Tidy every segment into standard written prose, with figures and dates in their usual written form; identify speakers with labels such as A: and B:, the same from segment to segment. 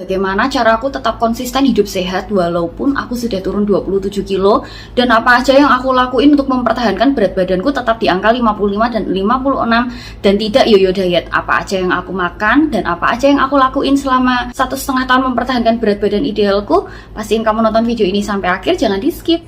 A: Bagaimana cara aku tetap konsisten hidup sehat walaupun aku sudah turun 27 kilo, dan apa aja yang aku lakuin untuk mempertahankan berat badanku tetap di angka 55 dan 56 dan tidak yoyo diet. Apa aja yang aku makan dan apa aja yang aku lakuin selama 1,5 tahun mempertahankan berat badan idealku. Pastiin kamu nonton video ini sampai akhir, jangan di skip.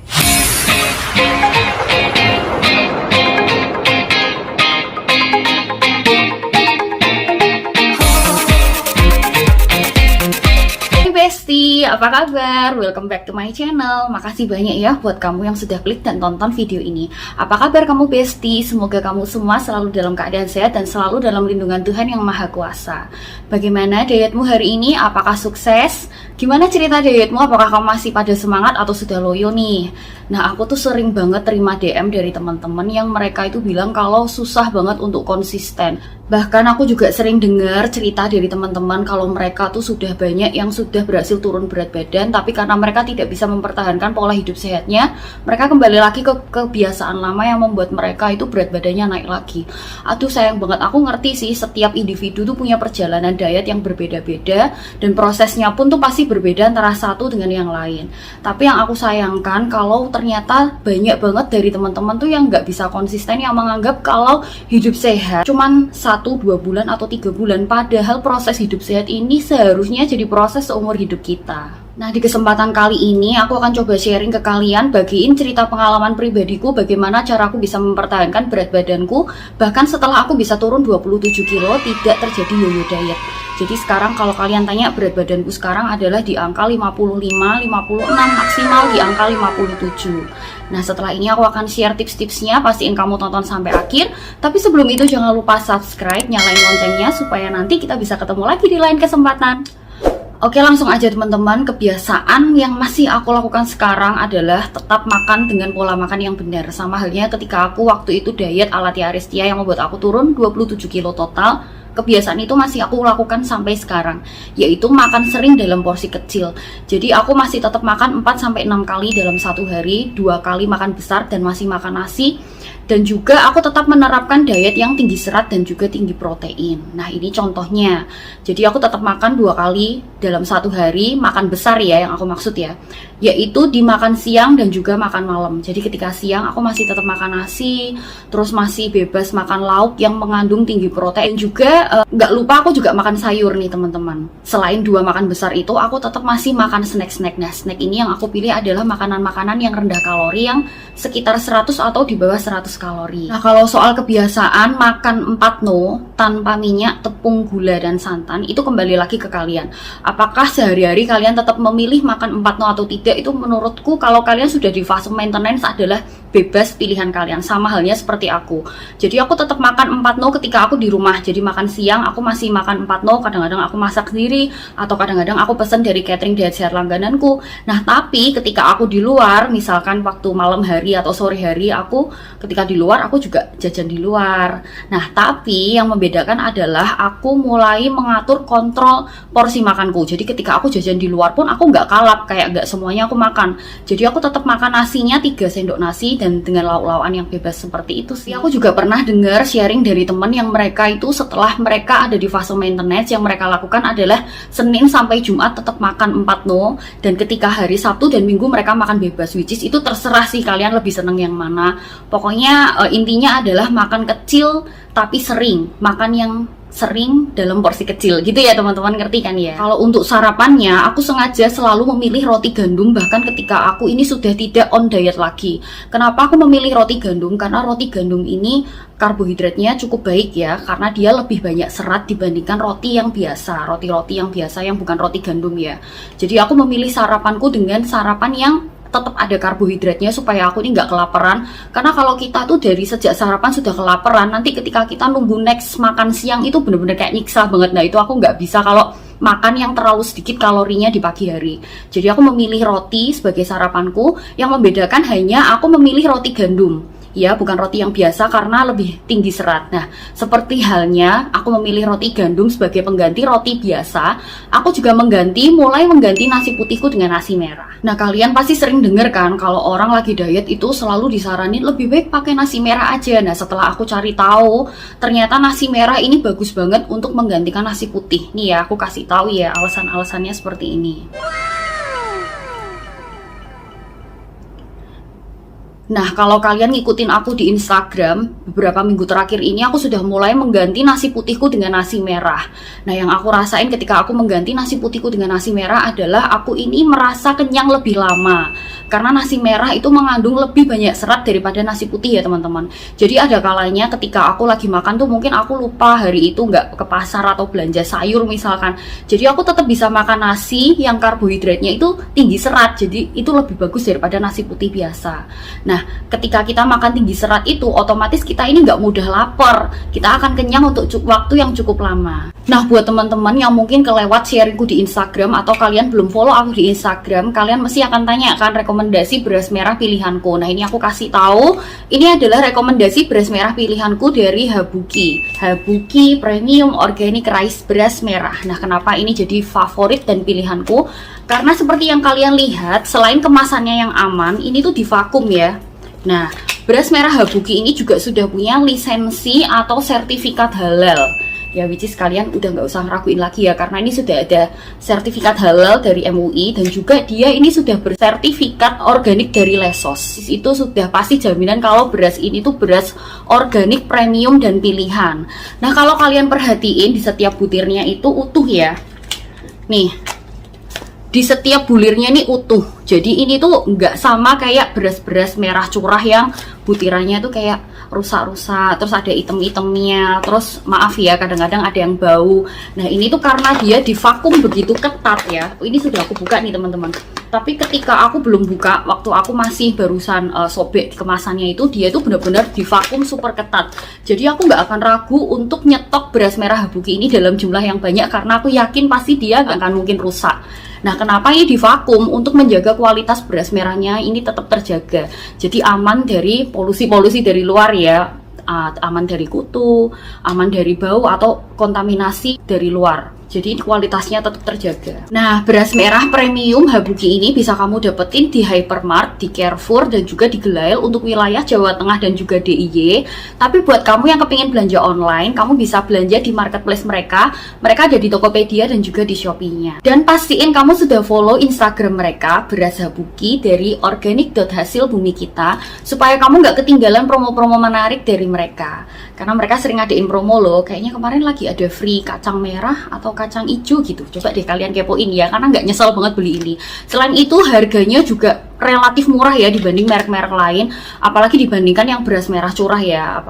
A: Besti, apa kabar? Welcome back to my channel. Makasih banyak ya buat kamu yang sudah klik dan tonton video ini. Apa kabar kamu Besti? Semoga kamu semua selalu dalam keadaan sehat dan selalu dalam lindungan Tuhan yang Maha Kuasa. Bagaimana dietmu hari ini? Apakah sukses? Gimana cerita dietmu? Apakah kamu masih pada semangat atau sudah loyo nih? Nah, aku tuh sering banget terima DM dari teman-teman yang mereka itu bilang kalau susah banget untuk konsisten. Bahkan aku juga sering dengar cerita dari teman-teman kalau mereka tuh sudah banyak yang sudah berhasil turun berat badan, tapi karena mereka tidak bisa mempertahankan pola hidup sehatnya, mereka kembali lagi ke kebiasaan lama yang membuat mereka itu berat badannya naik lagi. Aduh, sayang banget. Aku ngerti sih, setiap individu tuh punya perjalanan diet yang berbeda-beda dan prosesnya pun tuh pasti berbeda antara satu dengan yang lain. Tapi yang aku sayangkan kalau ternyata banyak banget dari teman-teman tuh yang nggak bisa konsisten, yang menganggap kalau hidup sehat cuman 1-2 bulan atau 3 bulan, padahal proses hidup sehat ini seharusnya jadi proses seumur hidup kita. Nah, di kesempatan kali ini aku akan coba sharing ke kalian, bagiin cerita pengalaman pribadiku bagaimana cara aku bisa mempertahankan berat badanku bahkan setelah aku bisa turun 27 kilo tidak terjadi yoyo diet. Jadi sekarang kalau kalian tanya, berat badanku sekarang adalah di angka 55, 56, maksimal di angka 57. Nah, setelah ini aku akan share tips-tipsnya, pastiin kamu tonton sampai akhir. Tapi sebelum itu jangan lupa subscribe, nyalain loncengnya supaya nanti kita bisa ketemu lagi di lain kesempatan. Oke, langsung aja teman-teman. Kebiasaan yang masih aku lakukan sekarang adalah tetap makan dengan pola makan yang benar. Sama halnya ketika aku waktu itu diet ala Tia Aristia yang membuat aku turun 27 kilo total. Kebiasaan itu masih aku lakukan sampai sekarang, yaitu makan sering dalam porsi kecil. Jadi aku masih tetap makan 4-6 kali dalam satu hari, 2 kali makan besar dan masih makan nasi. Dan juga aku tetap menerapkan diet yang tinggi serat dan juga tinggi protein. Nah, ini contohnya. Jadi aku tetap makan 2 kali dalam satu hari, makan besar ya yang aku maksud ya, yaitu dimakan siang dan juga makan malam. Jadi ketika siang aku masih tetap makan nasi, terus masih bebas makan lauk yang mengandung tinggi protein. Juga nggak lupa aku juga makan sayur nih teman-teman. Selain 2 makan besar itu, aku tetap masih makan snack-snack. Nah, snack ini yang aku pilih adalah makanan-makanan yang rendah kalori, yang sekitar 100 atau di bawah 100 kalori. Nah, kalau soal kebiasaan makan 4 no tanpa minyak, tepung, gula, dan santan, itu kembali lagi ke kalian. Apakah sehari-hari kalian tetap memilih makan 4 no atau tidak? Itu menurutku kalau kalian sudah di fase maintenance adalah bebas pilihan kalian. Sama halnya seperti aku. Jadi aku tetap makan 4 no ketika aku di rumah. Jadi makan siang aku masih makan 4 no, kadang-kadang aku masak sendiri atau kadang-kadang aku pesan dari catering diet sehat langgananku. Nah, tapi ketika aku di luar, misalkan waktu malam hari atau sore hari, aku ketika di luar aku juga jajan di luar. Nah, tapi yang membedakan adalah aku mulai mengatur kontrol porsi makanku. Jadi ketika aku jajan di luar pun aku nggak kalap, kayak nggak semuanya aku makan. Jadi aku tetap makan nasinya 3 sendok nasi dan dengan lauk-laukan yang bebas seperti itu sih. Aku juga pernah dengar sharing dari teman yang mereka itu setelah mereka ada di fase maintenance, yang mereka lakukan adalah Senin sampai Jumat tetap makan 4 no, dan ketika hari Sabtu dan Minggu mereka makan bebas, which is itu terserah sih kalian lebih seneng yang mana. Pokoknya intinya adalah makan kecil tapi sering, makan yang sering dalam porsi kecil gitu ya teman-teman, ngerti kan ya? Kalau untuk sarapannya aku sengaja selalu memilih roti gandum bahkan ketika aku ini sudah tidak on diet lagi. Kenapa aku memilih roti gandum? Karena roti gandum ini karbohidratnya cukup baik ya, karena dia lebih banyak serat dibandingkan roti yang biasa, roti-roti yang biasa yang bukan roti gandum ya. Jadi aku memilih sarapanku dengan sarapan yang tetap ada karbohidratnya supaya aku ini nggak kelaparan. Karena kalau kita tuh dari sejak sarapan sudah kelaparan, nanti ketika kita nunggu next makan siang itu bener-bener kayak nyiksa banget. Nah, itu aku nggak bisa kalau makan yang terlalu sedikit kalorinya di pagi hari. Jadi aku memilih roti sebagai sarapanku. Yang membedakan hanya aku memilih roti gandum. ya, bukan roti yang biasa karena lebih tinggi serat. Nah, seperti halnya aku memilih roti gandum sebagai pengganti roti biasa, aku juga mulai mengganti nasi putihku dengan nasi merah. Nah, kalian pasti sering denger kan kalau orang lagi diet itu selalu disaranin lebih baik pakai nasi merah aja. Nah, setelah aku cari tahu, ternyata nasi merah ini bagus banget untuk menggantikan nasi putih. Nih ya, aku kasih tahu ya alasan-alasannya seperti ini. Nah, kalau kalian ngikutin aku di Instagram, beberapa minggu terakhir ini aku sudah mulai mengganti nasi putihku dengan nasi merah. Nah, yang aku rasain ketika aku mengganti nasi putihku dengan nasi merah adalah aku ini merasa kenyang lebih lama. Karena nasi merah itu mengandung lebih banyak serat daripada nasi putih ya teman-teman. Jadi ada kalanya ketika aku lagi makan tuh mungkin aku lupa hari itu nggak ke pasar atau belanja sayur misalkan. Jadi aku tetap bisa makan nasi yang karbohidratnya itu tinggi serat. Jadi itu lebih bagus daripada nasi putih biasa. Nah, ketika kita makan tinggi serat itu, otomatis kita ini nggak mudah lapar. Kita akan kenyang untuk waktu yang cukup lama. Nah, buat teman-teman yang mungkin kelewat sharingku di Instagram atau kalian belum follow aku di Instagram, kalian mesti akan tanya kan rekomendasi beras merah pilihanku. Nah, ini aku kasih tahu, ini adalah rekomendasi beras merah pilihanku dari Habuki. Habuki Premium Organic Rice beras merah. Nah, kenapa ini jadi favorit dan pilihanku? Karena seperti yang kalian lihat, selain kemasannya yang aman, ini tuh divakum ya. Nah, beras merah Habuki ini juga sudah punya lisensi atau sertifikat halal. Ya, which is kalian udah nggak usah ngeraguin lagi ya, karena ini sudah ada sertifikat halal dari MUI dan juga dia ini sudah bersertifikat organik dari Lesos. Itu sudah pasti jaminan kalau beras ini tuh beras organik premium dan pilihan. Nah, kalau kalian perhatiin di setiap butirnya itu utuh ya. Nih, di setiap bulirnya ini utuh. Jadi ini tuh nggak sama kayak beras-beras merah curah yang butirannya tuh kayak rusak-rusak, terus ada item-itemnya, terus maaf ya kadang-kadang ada yang bau. Nah, ini tuh karena dia divakum begitu ketat ya. Ini sudah aku buka nih teman-teman. Tapi ketika aku belum buka, waktu aku masih barusan sobek di kemasannya itu, dia tuh benar-benar divakum super ketat. Jadi aku nggak akan ragu untuk nyetok beras merah Habuki ini dalam jumlah yang banyak karena aku yakin pasti dia nggak akan mungkin rusak. Nah, kenapa ini divakum? Untuk menjaga kualitas beras merahnya ini tetap terjaga. Jadi aman dari polusi-polusi dari luar ya. Aman dari kutu, aman dari bau atau kontaminasi dari luar. Jadi kualitasnya tetap terjaga. Nah, beras merah premium Habuki ini bisa kamu dapetin di Hypermart, di Carrefour, dan juga di Gelail untuk wilayah Jawa Tengah dan juga DIY. Tapi buat kamu yang kepingin belanja online, kamu bisa belanja di marketplace mereka. Mereka ada di Tokopedia dan juga di Shopee-nya. Dan pastiin kamu sudah follow Instagram mereka, Beras Habuki dari organic.hasil bumi kita, supaya kamu nggak ketinggalan promo-promo menarik dari mereka. Karena mereka sering ngadain promo loh. Kayaknya kemarin lagi ada free kacang merah atau kacang hijau gitu. Coba deh kalian kepoin ya, karena nggak nyesel banget beli ini. Selain itu harganya juga relatif murah ya dibanding merek-merek lain, apalagi dibandingkan yang beras merah curah ya.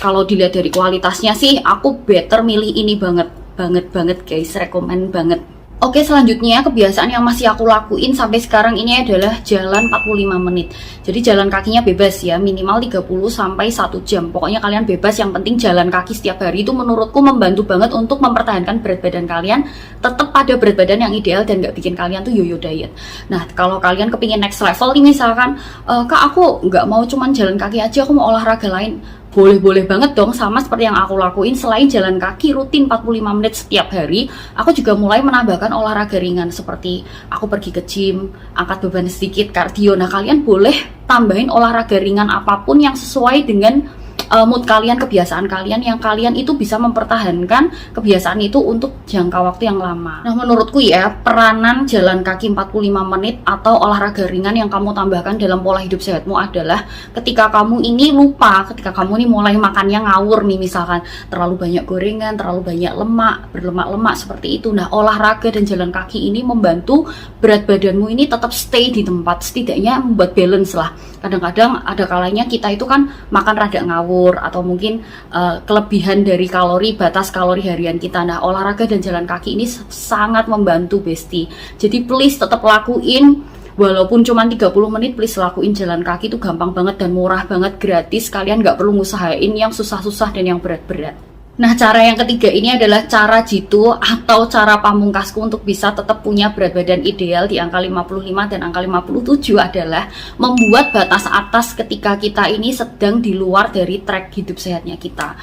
A: Kalau dilihat dari kualitasnya sih, aku better milih ini banget guys, rekomen banget. Oke, selanjutnya kebiasaan yang masih aku lakuin sampai sekarang ini adalah jalan 45 menit. Jadi jalan kakinya bebas ya, minimal 30 sampai 1 jam. Pokoknya kalian bebas, yang penting jalan kaki setiap hari. Itu menurutku membantu banget untuk mempertahankan berat badan kalian tetap pada berat badan yang ideal dan nggak bikin kalian tuh yoyo diet. Nah, kalau kalian kepingin next level nih misalkan, Kak aku nggak mau cuman jalan kaki aja, aku mau olahraga lain. Boleh-boleh banget dong, sama seperti yang aku lakuin. Selain jalan kaki rutin 45 menit setiap hari, aku juga mulai menambahkan olahraga ringan seperti aku pergi ke gym, angkat beban sedikit, kardio. Nah, kalian boleh tambahin olahraga ringan apapun yang sesuai dengan mood kalian, kebiasaan kalian, yang kalian itu bisa mempertahankan kebiasaan itu untuk jangka waktu yang lama. Nah, menurutku ya, peranan jalan kaki 45 menit atau olahraga ringan yang kamu tambahkan dalam pola hidup sehatmu adalah ketika kamu ini lupa, ketika kamu ini mulai makannya ngawur nih, misalkan terlalu banyak gorengan, terlalu banyak lemak, berlemak-lemak seperti itu. Nah, olahraga dan jalan kaki ini membantu berat badanmu ini tetap stay di tempat, setidaknya membuat balance lah. Kadang-kadang ada kalanya kita itu kan makan rada ngawur, atau mungkin kelebihan dari kalori, batas kalori harian kita. Nah, olahraga dan jalan kaki ini sangat membantu Besti. Jadi please tetap lakuin, walaupun cuma 30 menit, please lakuin jalan kaki. Itu gampang banget dan murah banget, gratis. Kalian nggak perlu ngusahain yang susah-susah dan yang berat-berat. Nah, cara yang ketiga ini adalah cara jitu atau cara pamungkasku untuk bisa tetap punya berat badan ideal di angka 55 dan angka 57 adalah membuat batas atas ketika kita ini sedang di luar dari track hidup sehatnya kita.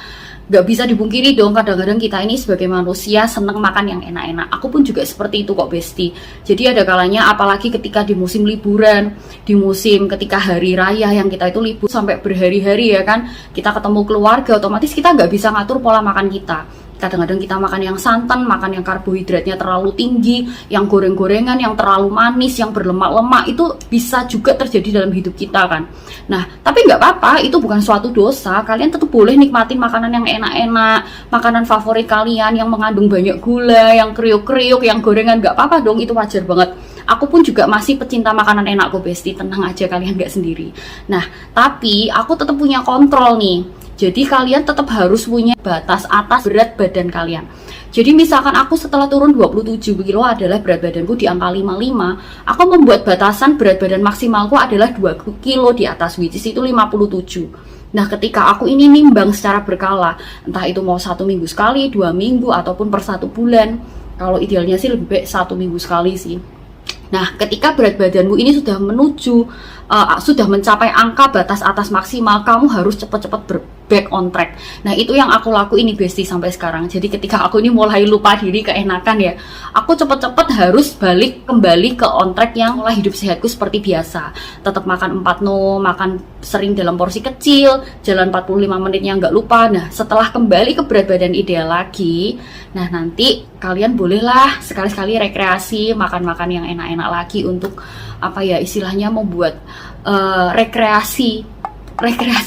A: Gak bisa dipungkiri dong, kadang-kadang kita ini sebagai manusia seneng makan yang enak-enak. Aku pun juga seperti itu kok, Besti. Jadi ada kalanya, apalagi ketika di musim liburan, di musim ketika hari raya yang kita itu libur sampai berhari-hari ya kan, kita ketemu keluarga, otomatis kita gak bisa ngatur pola makan kita. Kadang-kadang kita makan yang santan, makan yang karbohidratnya terlalu tinggi, yang goreng-gorengan, yang terlalu manis, yang berlemak-lemak, itu bisa juga terjadi dalam hidup kita kan. Nah, tapi nggak apa-apa, itu bukan suatu dosa. Kalian tetap boleh nikmatin makanan yang enak-enak, makanan favorit kalian yang mengandung banyak gula, yang kriuk-kriuk, yang gorengan, nggak apa-apa dong, itu wajar banget. Aku pun juga masih pecinta makanan enak kok, Besti, tenang aja, kalian nggak sendiri. Nah, tapi aku tetap punya kontrol nih. Jadi kalian tetap harus punya batas atas berat badan kalian. Jadi misalkan aku setelah turun 27 kilo adalah berat badanku di angka 55, aku membuat batasan berat badan maksimalku adalah 2 kilo di atas, which is itu 57. Nah, ketika aku ini nimbang secara berkala, entah itu mau 1 minggu sekali, 2 minggu, ataupun per 1 bulan. Kalau idealnya sih lebih baik 1 minggu sekali sih. Nah, ketika berat badanmu ini sudah menuju, sudah mencapai angka batas atas maksimal, kamu harus cepat-cepat back on track. Nah, itu yang aku lakuin nih, Besti, sampai sekarang. Jadi ketika aku ini mulai lupa diri, keenakan ya, aku cepet-cepet harus balik kembali ke on track yang mulai hidup sehatku seperti biasa. Tetap makan 4 no, makan sering dalam porsi kecil, jalan 45 menitnya nggak lupa. Nah, setelah kembali ke berat badan ideal lagi, nah nanti kalian bolehlah sekali-sekali rekreasi, makan-makan yang enak-enak lagi untuk apa ya, istilahnya membuat rekreasi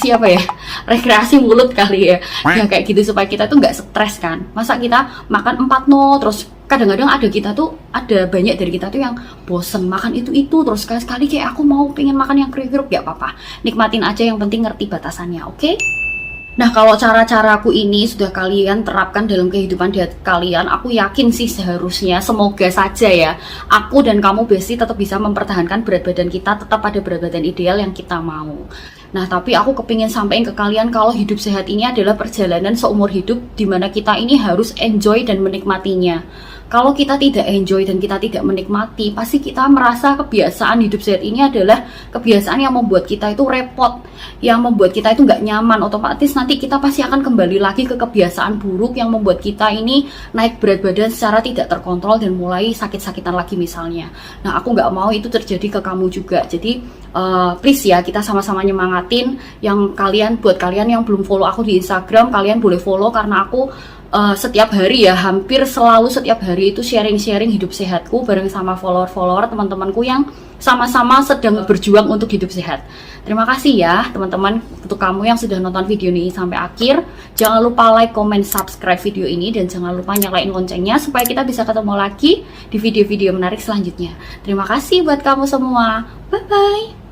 A: apa ya, rekreasi mulut kali ya, yang kayak gitu supaya kita tuh nggak stres kan. Masa kita makan 4 no, terus kadang-kadang ada banyak dari kita tuh yang bosen makan itu terus sekali-sekali kayak aku mau pengen makan yang kriuk-kriuk, gak apa-apa, nikmatin aja, yang penting ngerti batasannya, oke? Nah, kalau cara-caraku ini sudah kalian terapkan dalam kehidupan kalian, aku yakin sih seharusnya, semoga saja ya, aku dan kamu, Besti, tetap bisa mempertahankan berat badan kita tetap pada berat badan ideal yang kita mau. Nah, tapi aku kepingin sampaikan ke kalian kalau hidup sehat ini adalah perjalanan seumur hidup, dimana kita ini harus enjoy dan menikmatinya. Kalau kita tidak enjoy dan kita tidak menikmati, pasti kita merasa kebiasaan hidup sehat ini adalah kebiasaan yang membuat kita itu repot, yang membuat kita itu nggak nyaman. Otomatis nanti kita pasti akan kembali lagi ke kebiasaan buruk yang membuat kita ini naik berat badan secara tidak terkontrol dan mulai sakit-sakitan lagi misalnya. Nah, aku nggak mau itu terjadi ke kamu juga. Jadi please ya, kita sama-sama nyemangatin. Buat kalian yang belum follow aku di Instagram, kalian boleh follow karena aku setiap hari ya, hampir selalu setiap hari itu sharing-sharing hidup sehatku bareng sama follower-follower teman-temanku yang sama-sama sedang berjuang untuk hidup sehat. Terima kasih ya teman-teman, untuk kamu yang sudah nonton video ini sampai akhir. Jangan lupa like, comment, subscribe video ini, dan jangan lupa nyalain loncengnya supaya kita bisa ketemu lagi di video-video menarik selanjutnya. Terima kasih buat kamu semua. Bye-bye.